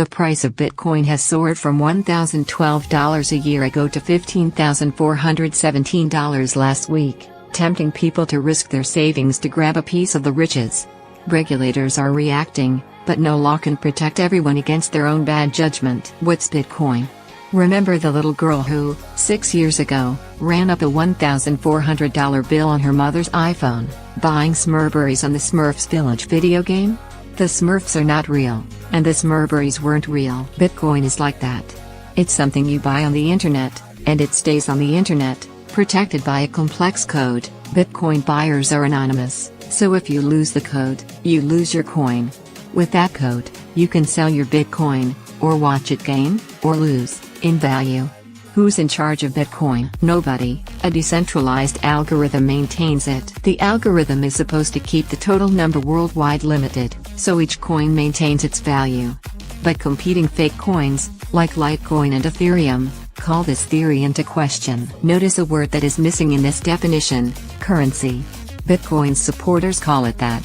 The price of Bitcoin has soared from $1,012 a year ago to $15,417 last week, tempting people to risk their savings to grab a piece of the riches. Regulators are reacting, but no law can protect everyone against their own bad judgment. What's Bitcoin? Remember the little girl who, 6 years ago, ran up a $1,400 bill on her mother's iPhone, buying smurberries on the Smurfs Village video game? The Smurfs are not real, and the smurberries weren't real. Bitcoin is like that. It's something you buy on the internet, and it stays on the internet, protected by a complex code. Bitcoin buyers are anonymous, so if you lose the code, you lose your coin. With that code, you can sell your Bitcoin, or watch it gain, or lose, in value. Who's in charge of Bitcoin? Nobody. A decentralized algorithm maintains it. The algorithm is supposed to keep the total number worldwide limited, so each coin maintains its value. But competing fake coins, like Litecoin and Ethereum, call this theory into question. Notice a word that is missing in this definition: currency. Bitcoin's supporters call it that.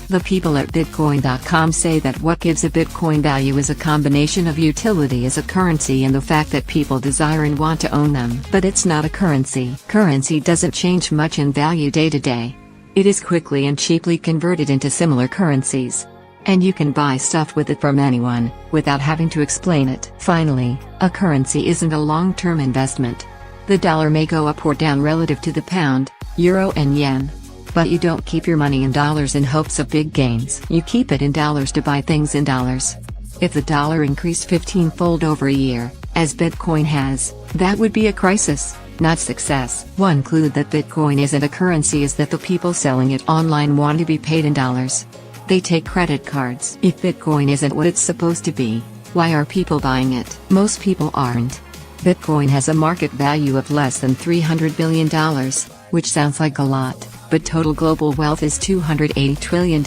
The people at Bitcoin.com say that what gives a Bitcoin value is a combination of utility as a currency and the fact that people desire and want to own them. But it's not a currency. Currency doesn't change much in value day to day. It is quickly and cheaply converted into similar currencies. And you can buy stuff with it from anyone, without having to explain it. Finally, a currency isn't a long-term investment. The dollar may go up or down relative to the pound, euro and yen. But you don't keep your money in dollars in hopes of big gains. You keep it in dollars to buy things in dollars. If the dollar increased 15-fold over a year, as Bitcoin has, that would be a crisis, not success. One clue that Bitcoin isn't a currency is that the people selling it online want to be paid in dollars. They take credit cards. If Bitcoin isn't what it's supposed to be, why are people buying it? Most people aren't. Bitcoin has a market value of less than $300 billion, which sounds like a lot. But total global wealth is $280 trillion,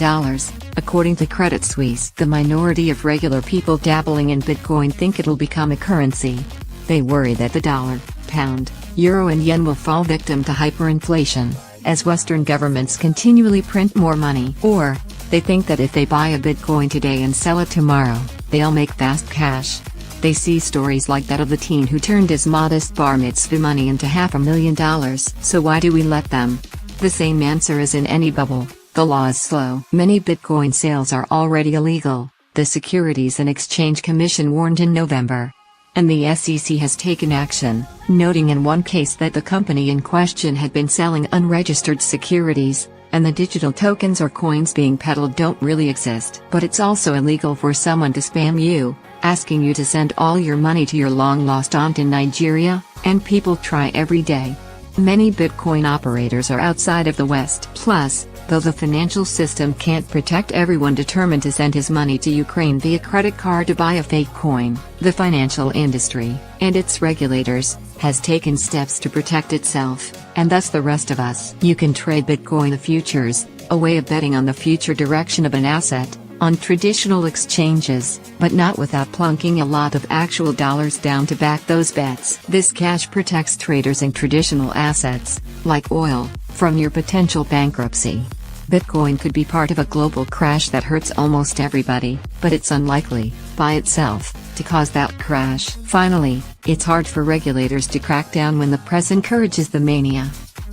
according to Credit Suisse. The minority of regular people dabbling in Bitcoin think it'll become a currency. They worry that the dollar, pound, euro and yen will fall victim to hyperinflation, as Western governments continually print more money. Or, they think that if they buy a Bitcoin today and sell it tomorrow, they'll make fast cash. They see stories like that of the teen who turned his modest bar mitzvah money into $500,000. So why do we let them? The same answer as in any bubble: the law is slow. Many Bitcoin sales are already illegal, the Securities and Exchange Commission warned in November. And the SEC has taken action, noting in one case that the company in question had been selling unregistered securities, and the digital tokens or coins being peddled don't really exist. But it's also illegal for someone to spam you, asking you to send all your money to your long-lost aunt in Nigeria, and people try every day. Many Bitcoin operators are outside of the West. Plus, though the financial system can't protect everyone determined to send his money to Ukraine via credit card to buy a fake coin, the financial industry, and its regulators, has taken steps to protect itself, and thus the rest of us. You can trade Bitcoin futures, a way of betting on the future direction of an asset, on traditional exchanges, but not without plunking a lot of actual dollars down to back those bets. This cash protects traders in traditional assets, like oil, from your potential bankruptcy. Bitcoin could be part of a global crash that hurts almost everybody, but it's unlikely, by itself, to cause that crash. Finally, it's hard for regulators to crack down when the press encourages the mania.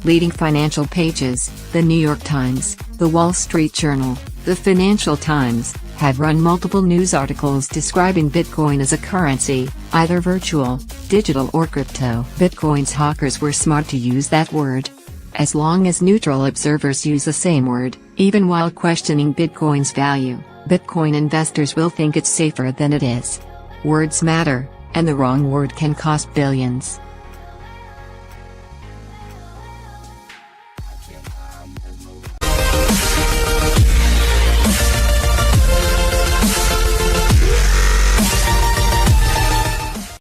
Leading financial pages, the New York Times, the Wall Street Journal, the Financial Times, have run multiple news articles describing Bitcoin as a currency, either virtual, digital or crypto. Bitcoin's hawkers were smart to use that word. As long as neutral observers use the same word, even while questioning Bitcoin's value, Bitcoin investors will think it's safer than it is. Words matter, and the wrong word can cost billions.